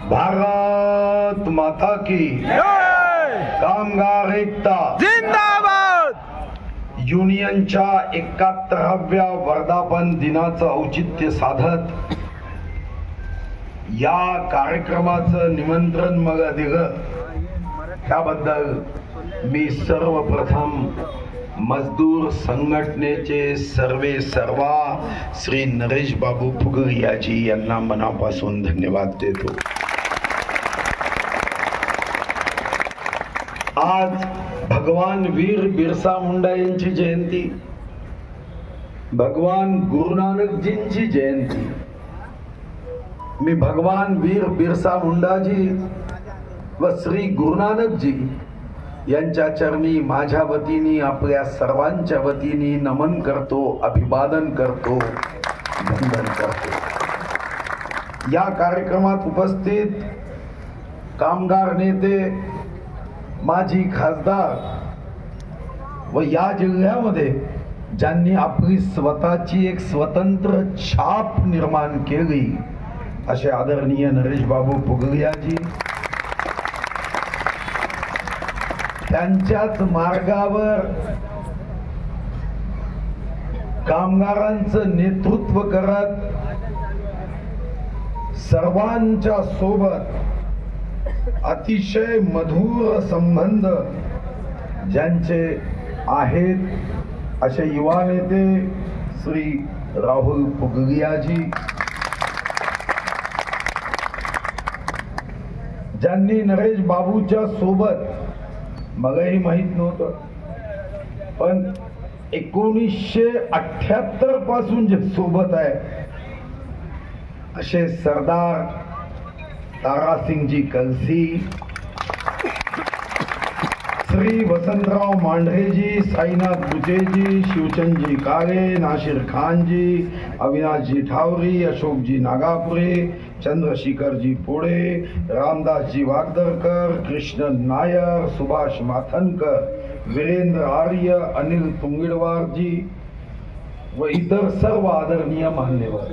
भारत माता की कामगार एकता जिंदाबाद। युनियनच्या 71व्या वर्धापन दिनाचं औचित्य साधत या कार्यक्रमाचं निमंत्रण मला दिलं त्याबद्दल मी सर्वप्रथम मजदूर संघटनेचे सर्वा श्री नरेश बाबू पुगलियाजी यांना मनापासून धन्यवाद देतो। आज भगवान वीर बिरसा मुंडा यांची जयंती, भगवान गुरु नानकजींची जयंती। मी भगवान वीर बिरसा मुंडाजी व श्री गुरु नानकजी यांच्या चरणी माझ्या वतीने आपल्या सर्वांच्या वतीने नमन करतो, अभिवादन करतो, वंदन करतो। या कार्यक्रमात उपस्थित कामगार नेते, माजी खासदार व या जिल्ह्यामध्ये ज्यांनी आपली स्वतःची एक स्वतंत्र छाप निर्माण केली असे आदरणीय नरेश बाबू पुगलियाजी, त्यांच्याच मार्गावर कामगारांचं नेतृत्व करत सर्वांच्या सोबत अतिशय मधुर संबंध ज्यांचे आहेत असे युवा नेते श्री राहुल पुगलियाजी, ज्यांनी नरेश बाबूच्या सोबत मलाही माहित नव्हतं पण 1978 पासून जे सोबत आहे असे सरदार तारासिंगजी कलसी, श्री वसंतराव मांढरेजी, साईनाथ बुचेजी, शिवचंदजी काळे, नासिर खानजी, अविनाशजी ठावरी, अशोकजी नागापुरे, चंद्रशेखरजी पोळे, रामदासजी वागदरकर, कृष्ण नायर, सुभाष माथनकर, वीरेंद्र आर्य, अनिल तुंगिडवारजी व इतर सर्व आदरणीय मान्यवर।